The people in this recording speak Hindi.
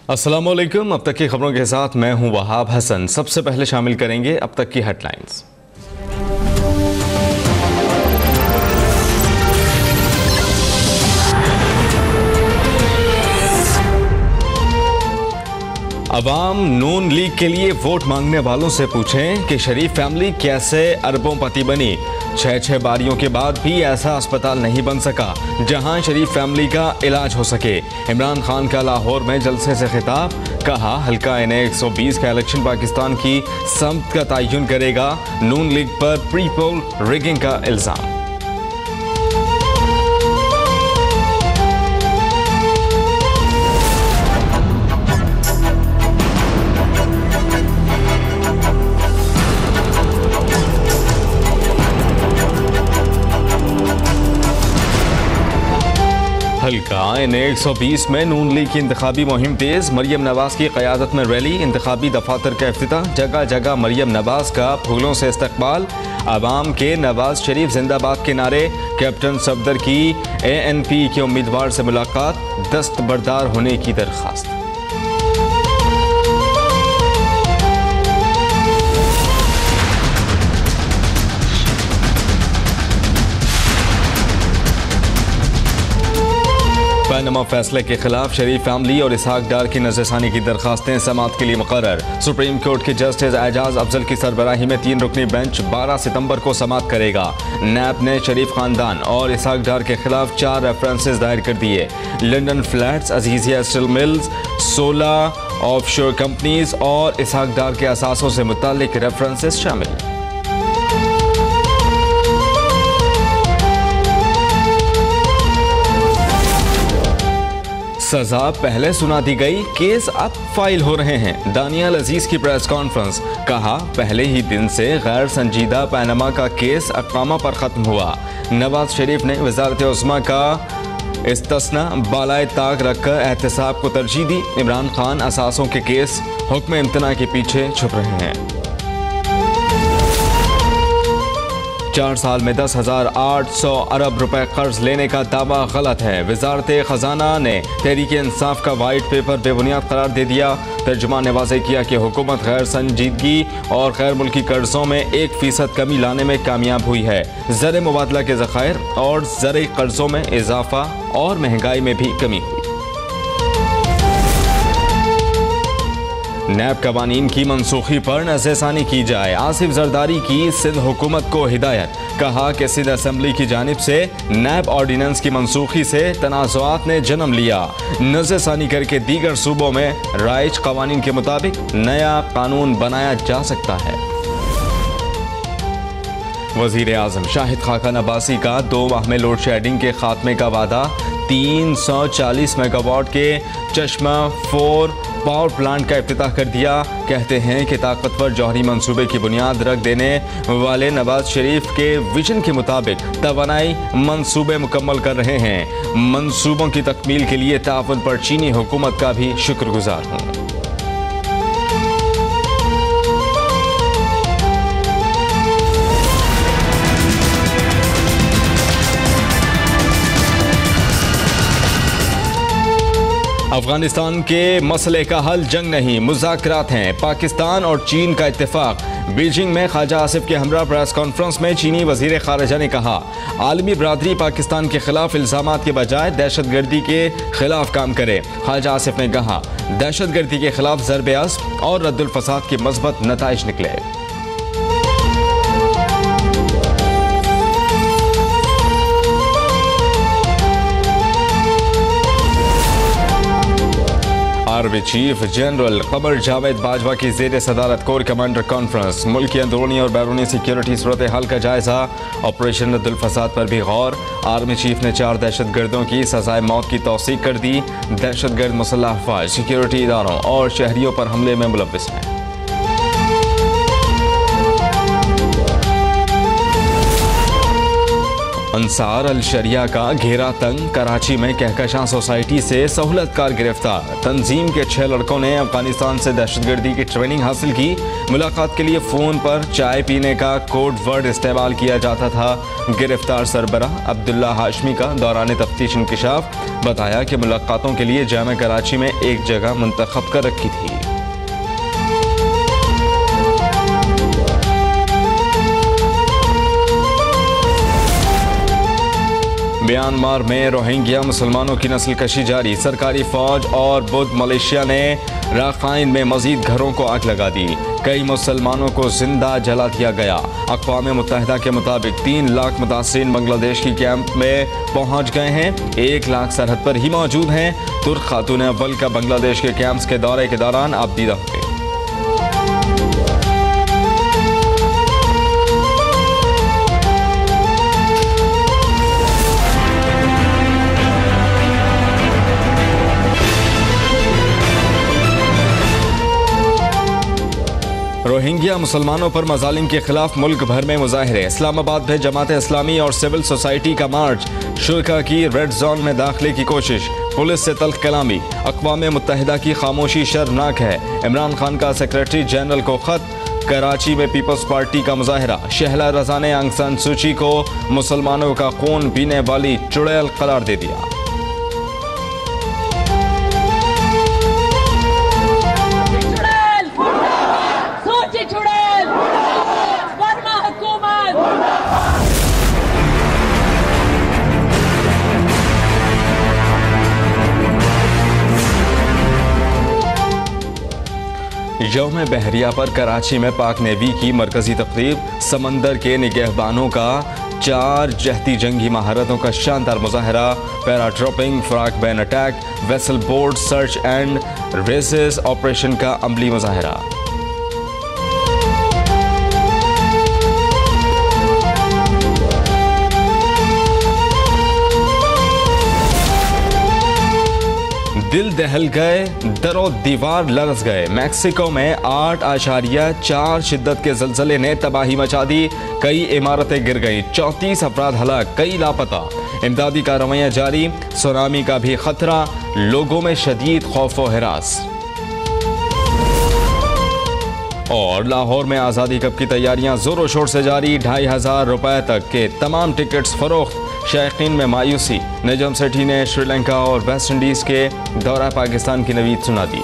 अस्सलाम वालेकुम। अब तक की खबरों के साथ मैं हूं वहाब हसन। सबसे पहले शामिल करेंगे अब तक की हेडलाइंस। अवाम नून लीग के लिए वोट मांगने वालों से पूछें कि शरीफ फैमिली कैसे अरबोंपति बनी। 6 बारियों के बाद भी ऐसा अस्पताल नहीं बन सका जहां शरीफ फैमिली का इलाज हो सके। इमरान खान का लाहौर में जलसे से खिताब, कहा हल्का NA 120 का इलेक्शन पाकिस्तान की समत का तयन करेगा। नून लीग पर प्री पोल रिगिंग का इल्जाम। हल्का NA 120 में नून लीग की इंतखाबी मुहिम तेज। मरियम नवाज की क़यादत में रैली, इंतखाबी दफातर का इफ्तिताह, जगह जगह मरियम नवाज का फूलों से इस्तकबाल। आवाम के नवाज शरीफ जिंदाबाद के नारे। कैप्टन सफदर की ANP के उम्मीदवार से मुलाकात, दस्तबरदार होने की दरख्वास्त। पैनमा फैसले के खिलाफ शरीफ फैमिली और इसहाक डार की नज़रसानी की दरखास्तें समाअत के लिए मुकर्रर। सुप्रीम कोर्ट के जस्टिस एजाज अफजल की सरबराही में 3 रुकनी बेंच 12 सितंबर को समाअत करेगा। नैब ने शरीफ खानदान और इसहाक डार के खिलाफ 4 रेफरेंसेस दायर कर दिए। London flats, Azizia steel mills, 16 offshore companies और इसहाक डार के असासों से मुताल्लिक रेफरेंसेस शामिल। सजा पहले सुना दी गई, केस अब फाइल हो रहे हैं। दानियाल अजीज की प्रेस कॉन्फ्रेंस, कहा पहले ही दिन से गैर संजीदा पैनमा का केस अक़ामा पर खत्म हुआ। नवाज शरीफ ने वज़ारत उस्मा का इस्तिस्ना बालाए ताक रखकर एहतसाब को तरजीह दी। इमरान खान असासों के केस हुक्म इम्तना के पीछे छुप रहे हैं। 4 साल में 10,800 अरब रुपए कर्ज लेने का दावा गलत है। वजारत खजाना ने तहरीक इंसाफ का वाइट पेपर बेबुनियाद करार दे दिया। तर्जुमान ने वाज़ेह किया कि हुकूमत गैर संजीदगी और गैर मुल्की कर्जों में 1% कमी लाने में कामयाब हुई है। ज़र मुबादला के ज़खायर और ज़र कर्जों में इजाफा और महंगाई में भी कमी हुई। नैब कवानीन की मनसूखी पर नज़रसानी की जाए। आसिफ जरदारी की सिंध हुकूमत को हिदायत, कहा कि सिंध असम्बली की जानिब से नैब ऑर्डिनेंस की मनसूखी से तनाज़ुआत ने जन्म लिया। नज़रसानी करके दीगर सूबों में राइज कवानीन के मुताबिक नया कानून बनाया जा सकता है। वज़ीर आज़म शाहिद खाकान अब्बासी का 2 माह में लोड शेडिंग के खात्मे का वादा। 340 मेगावाट के चश्मा 4 पावर प्लांट का इफ्तिताह कर दिया। कहते हैं कि ताकतवर जौहरी मंसूबे की बुनियाद रख देने वाले नवाज शरीफ के विजन के मुताबिक तवानाई मंसूबे मुकम्मल कर रहे हैं। मंसूबों की तकमील के लिए ताउन पर चीनी हुकूमत का भी शुक्रगुजार हूँ। अफगानिस्तान के मसले का हल जंग नहीं, मुज़ाकरात हैं। पाकिस्तान और चीन का इत्तेफाक। बीजिंग में ख्वाजा आसिफ के हमरा प्रेस कॉन्फ्रेंस में चीनी वज़ीर ख़ारिजा ने कहा आलमी बरादरी पाकिस्तान के खिलाफ इल्ज़ामात के बजाय दहशतगर्दी के खिलाफ काम करे। ख्वाजा आसिफ ने कहा दहशतगर्दी के खिलाफ ज़रब-ए-अस्ब और रद्दुल फ़साद के मज़बूत नताइज निकले। Army chief general Qamar Javed Bajwa की ज़ेर सदारत कोर कमांडर कॉन्फ्रेंस। मुल्क की अंदरूनी और बैरूनी सिक्योरिटी सूरत हाल का जायजा, ऑपरेशन रद्दुल फसाद पर भी गौर। आर्मी चीफ ने 4 दहशतगर्दों की सजाए मौत की तौसीक कर दी। दहशतगर्द मुसल्लह अफवाज सिक्योरिटी इदारों और शहरियों पर हमले में मुलव्विस हैं। अंसार अल शरिया का घेरा तंग। कराची में कहकशां सोसाइटी से सहूलतकार गिरफ्तार। तंजीम के 6 लड़कों ने अफगानिस्तान से दहशतगर्दी की ट्रेनिंग हासिल की। मुलाकात के लिए फ़ोन पर चाय पीने का कोड वर्ड इस्तेमाल किया जाता था। गिरफ्तार सरबराह अब्दुल्ला हाशमी का दौरान तफ्तीश इंकशाफ बताया कि मुलाकातों के लिए जामा कराची में एक जगह मुंतखब कर रखी थी। म्यांमार में रोहिंग्या मुसलमानों की नस्ल कशी जारी। सरकारी फौज और बुद्ध मलेशिया ने राखाइन में मजीद घरों को आग लगा दी। कई मुसलमानों को जिंदा जला दिया गया। अक़वाम मुत्तहिदा के मुताबिक 3 लाख मुतासिरीन बांग्लादेश की कैंप में पहुंच गए हैं। 1 लाख सरहद पर ही मौजूद हैं। तुर्क खातून अव्वल का बांग्लादेश के कैंप्स के दौरे के दौरान आप दीदा हो गए। रोहिंग्या मुसलमानों पर मजालिम के खिलाफ मुल्क भर में मुजाहिरे। इस्लामाबाद में जमात इस्लामी और सिविल सोसाइटी का मार्च। शुरा की रेड जोन में दाखिले की कोशिश। पुलिस से तल्ख कलामी। अक़वाम मुत्तहिदा की खामोशी शर्मनाक है। इमरान खान का सेक्रेटरी जनरल को खत। कराची में पीपल्स पार्टी का मुजाहिरा। शहला रजा ने आंग सान सूची को मुसलमानों का खून पीने वाली चुड़ैल करार दे दिया। यौम बहरिया पर कराची में पाक नेवी की मरकजी तकरीब। समंदर के निगहबानों का 4 जहती जंगी महारतों का शानदार मुजाहरा। पैराट्रोपिंग, फ्रैग बैन attack, vessel board search and रेसेस ऑपरेशन का अमली मुजाहरा। दिल दहल गए, दरो दीवार लरस गए। मैक्सिको में 8.4 शिद्दत के ज़लज़ले ने तबाही मचा दी। कई इमारतें गिर गईं। 34 अफराद हलाक, कई लापता। इमदादी कार्रवाइयां जारी। सुनामी का भी खतरा। लोगों में शदीद खौफ व हिरास। और लाहौर में आज़ादी कप की तैयारियां जोरों शोर से जारी। 2500 रुपए तक के तमाम टिकट्स फरोख्त। शायकीन में मायूसी। निजाम सेठी ने श्रीलंका और वेस्ट इंडीज़ के दौरा पाकिस्तान की नवीद सुना दी।